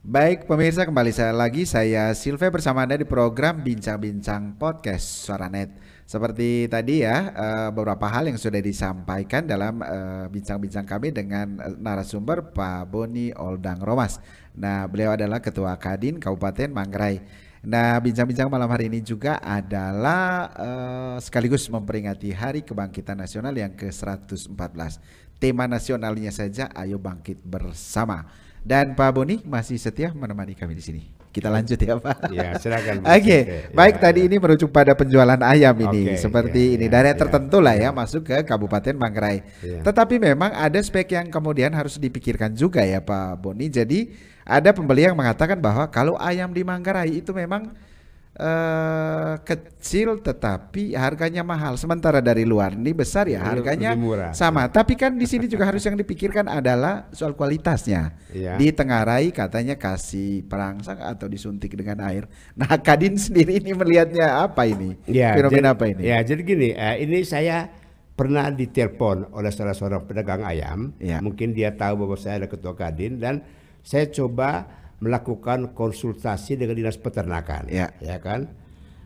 Baik pemirsa, kembali saya Silve bersama Anda di program Bincang-Bincang Podcast Suaranet. Seperti tadi ya, beberapa hal yang sudah disampaikan dalam bincang-bincang kami dengan narasumber Pak Boni Oldang Romas. Nah, beliau adalah Ketua Kadin Kabupaten Manggarai. Nah, bincang-bincang malam hari ini juga adalah sekaligus memperingati Hari Kebangkitan Nasional yang ke-114. Tema nasionalnya saja, Ayo Bangkit Bersama. Dan Pak Boni masih setia menemani kami di sini. Kita lanjut ya Pak. Ya, silakan. Oke, baik tadi ini merujuk pada penjualan ayam ini, seperti ini daerah tertentu lah ya masuk ke Kabupaten Manggarai. Tetapi memang ada spek yang kemudian harus dipikirkan juga ya Pak Boni. Jadi ada pembeli yang mengatakan bahwa kalau ayam di Manggarai itu memang kecil tetapi harganya mahal, sementara dari luar ini besar ya harganya sama. Tapi kan di sini juga harus yang dipikirkan adalah soal kualitasnya. Di Tenggarai katanya kasih perangsang atau disuntik dengan air. Nah, Kadin sendiri ini melihatnya apa ini? Fenomena apa ini? Ya, jadi gini, ini saya pernah ditelepon oleh salah seorang pedagang ayam. Mungkin dia tahu bahwa saya ada ketua Kadin dan saya coba melakukan konsultasi dengan dinas peternakan, ya kan?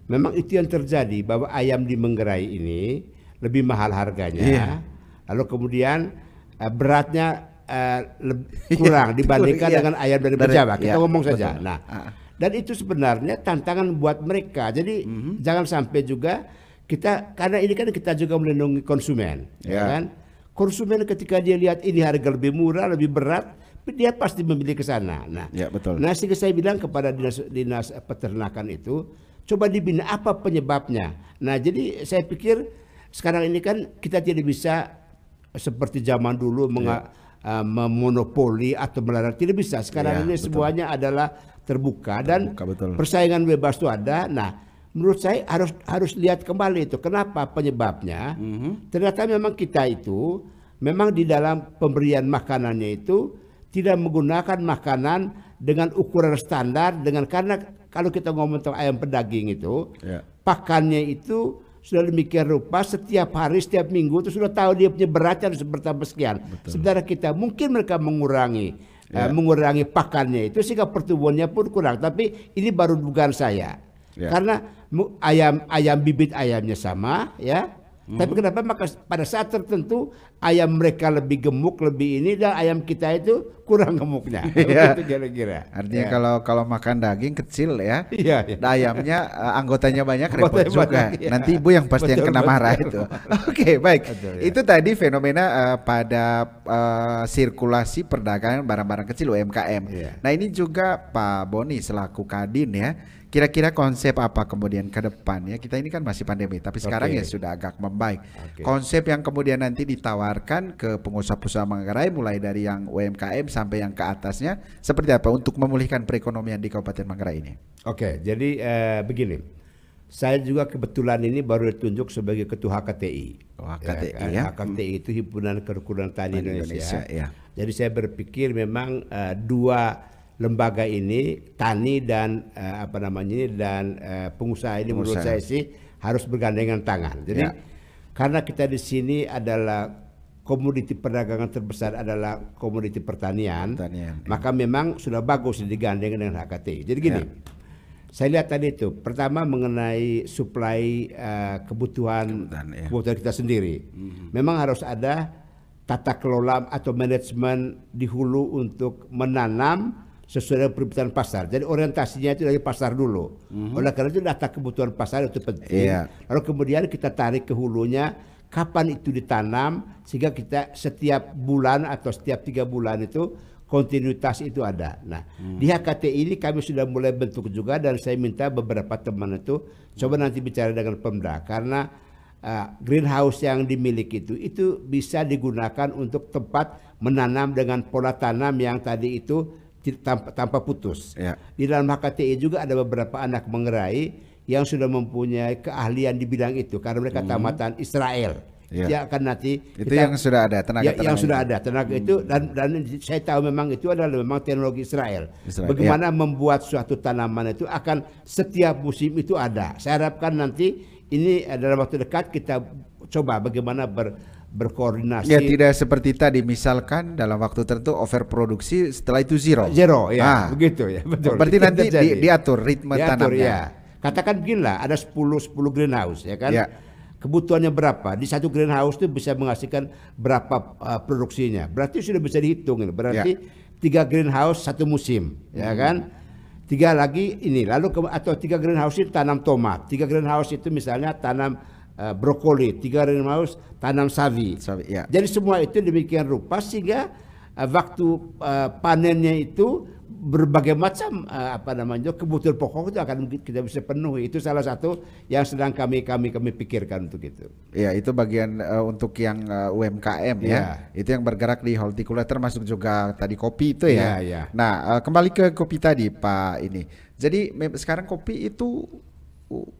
Memang itu yang terjadi bahwa ayam di Manggarai ini lebih mahal harganya, lalu kemudian beratnya kurang dibandingkan dengan ayam dari Pejabat. Kita ngomong saja. Nah, dan itu sebenarnya tantangan buat mereka. Jadi jangan sampai juga kita, karena ini kan kita juga melindungi konsumen, ya kan? Konsumen ketika dia lihat ini harga lebih murah, lebih berat, dia pasti memilih ke sana. Nah, betul. Nah, sehingga saya bilang kepada dinas peternakan itu, coba dibina apa penyebabnya. Nah, jadi saya pikir sekarang ini kan kita tidak bisa seperti zaman dulu memonopoli atau melarang, tidak bisa. Sekarang ini semuanya adalah terbuka dan persaingan bebas itu ada. Nah, menurut saya harus lihat kembali itu kenapa penyebabnya. Ternyata memang kita itu memang di dalam pemberian makanannya itu tidak menggunakan makanan dengan ukuran standar, karena kalau kita ngomong tentang ayam pedaging itu pakannya itu sudah demikian rupa, setiap hari, setiap minggu itu sudah tahu dia punya beratnya harus bertambah sekian. Sementara kita mungkin mereka mengurangi pakannya itu sehingga pertumbuhannya pun kurang. Tapi ini baru dugaan saya. Karena ayam bibit ayamnya sama ya. Tapi kenapa maka pada saat tertentu ayam mereka lebih gemuk, lebih ini, dan ayam kita itu kurang gemuknya. Itu kira-kira. Artinya kalau makan daging kecil ya, ayamnya anggotanya banyak, repot juga. Nanti ibu yang pasti yang kena marah itu. Oke, baik. Itu tadi fenomena pada sirkulasi perdagangan barang-barang kecil UMKM. Nah, ini juga Pak Boni selaku Kadin ya. Kira-kira konsep apa kemudian ke depan ya? Kita ini kan masih pandemi, tapi sekarang ya sudah agak membaik. Konsep yang kemudian nanti ditawarkan ke pengusaha-pengusaha Manggarai mulai dari yang UMKM sampai yang ke atasnya seperti apa untuk memulihkan perekonomian di Kabupaten Manggarai ini? Jadi begini. Saya juga kebetulan ini baru ditunjuk sebagai ketua HKTI. HKTI itu Himpunan Kerukunan Tani Indonesia. Jadi saya berpikir memang dua lembaga ini, tani dan pengusaha ini menurut saya sih harus bergandengan tangan. Jadi karena kita di sini adalah komoditi perdagangan terbesar adalah komoditi pertanian, maka memang sudah bagus digandeng dengan HKTI. Jadi gini, saya lihat tadi itu pertama mengenai suplai kebutuhan kita sendiri. Memang harus ada tata kelola atau manajemen di hulu untuk menanam sesuai dengan permintaan pasar. Jadi orientasinya itu dari pasar dulu. Oleh karena itu data kebutuhan pasar itu penting. Lalu kemudian kita tarik ke hulunya kapan itu ditanam sehingga kita setiap bulan atau setiap 3 bulan itu kontinuitas itu ada. Nah, di HKTI ini kami sudah mulai bentuk juga dan saya minta beberapa teman itu coba nanti bicara dengan Pemda karena greenhouse yang dimiliki itu bisa digunakan untuk tempat menanam dengan pola tanam yang tadi itu tanpa putus. Di dalam HKTI juga ada beberapa anak Manggarai yang sudah mempunyai keahlian di bidang itu karena mereka tamatan Israel. Dia akan nanti itu yang sudah ada tenaga tenaga itu dan saya tahu memang itu adalah memang teknologi Israel. Bagaimana membuat suatu tanaman itu akan setiap musim itu ada. Saya harapkan nanti ini dalam waktu dekat kita coba bagaimana berkoordinasi. Ya, tidak seperti tadi misalkan dalam waktu tertentu overproduksi, setelah itu zero. Zero ya, begitu ya, betul. Berarti nanti diatur ritme tanamnya. Ya. Katakan beginilah, ada 10 greenhouse ya kan. Ya. Kebutuhannya berapa? Di satu greenhouse itu bisa menghasilkan berapa produksinya. Berarti sudah bisa dihitung. Berarti 3 greenhouse satu musim, ya kan? 3 lagi ini, lalu atau 3 greenhouse itu tanam tomat, 3 greenhouse itu misalnya tanam brokoli, 3 greenhouse tanam sawi. Ya. Jadi semua itu demikian rupa sehingga waktu panennya itu berbagai macam kebutuhan pokok itu akan kita bisa penuhi. Itu salah satu yang sedang kami pikirkan untuk itu. Ya, itu bagian untuk yang UMKM ya. Itu yang bergerak di hortikultura, termasuk juga tadi kopi itu ya. Ya. Nah, kembali ke kopi tadi Pak ini. Jadi sekarang kopi itu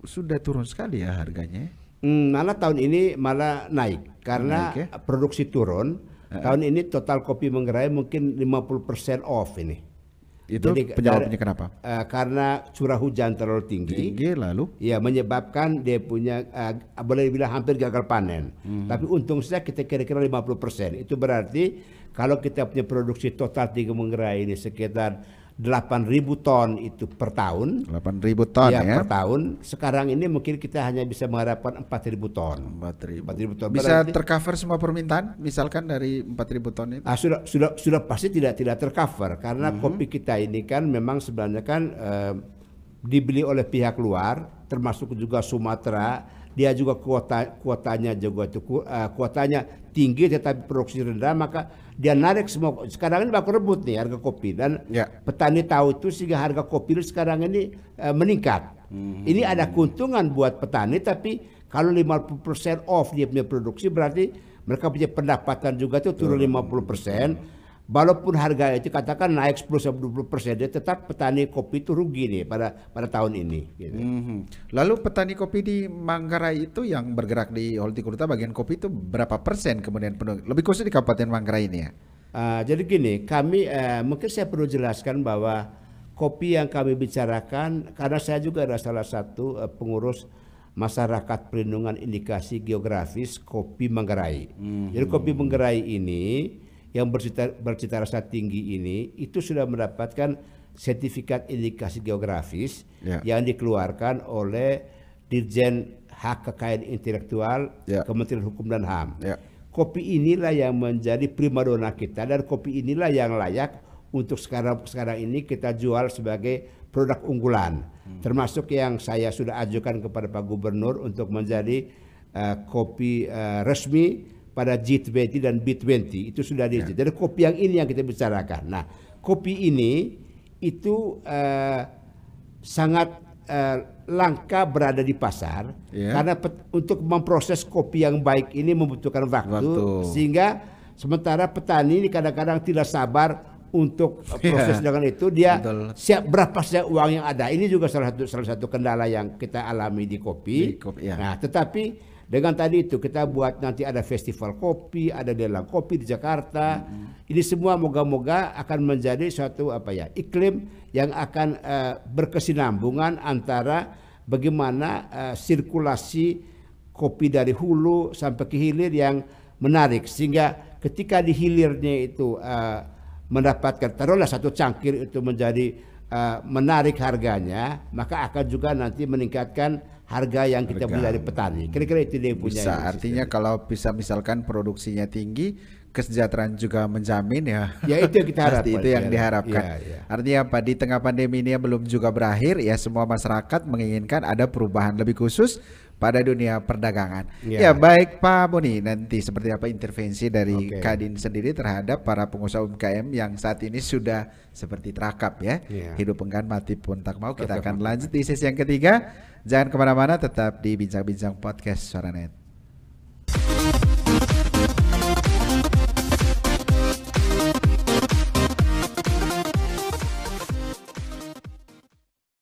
sudah turun sekali ya harganya. Malah tahun ini malah naik karena produksi turun. Tahun ini total kopi Manggarai mungkin 50% off ini. Itu penyebabnya kenapa? Karena curah hujan terlalu tinggi lalu? Ya, menyebabkan dia punya boleh dibilang hampir gagal panen. Tapi untung saja kita kira-kira 50%. Itu berarti kalau kita punya produksi total di Manggarai ini sekitar 8.000 ton itu per tahun. 8.000 ton ya per tahun. Sekarang ini mungkin kita hanya bisa mengharapkan 4.000 ton. 4.000 ton. Bisa tercover semua permintaan misalkan dari 4.000 ton itu? Sudah pasti tidak tercover karena kopi kita ini kan memang sebenarnya kan dibeli oleh pihak luar, termasuk juga Sumatera. Dia juga kuotanya kuotanya tinggi tetapi produksi rendah, maka dia narik semua. Sekarang ini baku rebut nih harga kopi dan petani tahu itu sehingga harga kopi sekarang ini meningkat. Ini ada keuntungan buat petani, tapi kalau 50% off dia punya produksi berarti mereka punya pendapatan juga tuh turun 50%. Walaupun harga itu katakan naik 10-20%, dia tetap petani kopi itu rugi nih pada tahun ini. Gitu. Lalu petani kopi di Manggarai itu yang bergerak di hortikultura bagian kopi itu berapa persen kemudian penuh? Lebih khusus di Kabupaten Manggarai ini ya? Jadi gini, kami mungkin saya perlu jelaskan bahwa kopi yang kami bicarakan, karena saya juga adalah salah satu pengurus masyarakat perlindungan indikasi geografis kopi Manggarai. Jadi kopi Manggarai ini yang bercita rasa tinggi ini itu sudah mendapatkan sertifikat indikasi geografis yang dikeluarkan oleh Dirjen Hak Kekayaan Intelektual Kementerian Hukum dan HAM. Kopi inilah yang menjadi primadona kita dan kopi inilah yang layak untuk sekarang ini kita jual sebagai produk unggulan. Termasuk yang saya sudah ajukan kepada Pak Gubernur untuk menjadi kopi resmi pada G20 dan B20 itu sudah jadi kopi yang ini yang kita bicarakan. Nah, kopi ini itu sangat langka berada di pasar karena untuk memproses kopi yang baik ini membutuhkan waktu. Sehingga sementara petani ini kadang-kadang tidak sabar untuk proses dengan itu, dia siap berapa saja uang yang ada. Ini juga salah satu kendala yang kita alami di kopi. Nah, tetapi dengan tadi itu kita buat nanti ada festival kopi, ada lelang kopi di Jakarta. Ini semua moga-moga akan menjadi suatu iklim yang akan berkesinambungan antara bagaimana sirkulasi kopi dari hulu sampai ke hilir yang menarik, sehingga ketika di hilirnya itu mendapatkan taruhlah satu cangkir itu menjadi menarik harganya, maka akan juga nanti meningkatkan harga yang kita beli dari petani. Kira-kira itu dia punya. Bisa, artinya kalau bisa misalkan produksinya tinggi, kesejahteraan juga menjamin ya. Ya itu yang kita harapkan. Itu yang diharapkan. Artinya apa? Di tengah pandemi ini yang belum juga berakhir, ya semua masyarakat menginginkan ada perubahan lebih khusus pada dunia perdagangan. Ya baik Pak Boni, nanti seperti apa intervensi dari Kadin sendiri terhadap para pengusaha UMKM yang saat ini sudah seperti terakap ya. Hidup enggan mati pun tak mau. Kita akan lanjut di sesi yang ketiga. Jangan kemana-mana, tetap di Bincang-Bincang Podcast Suara Net.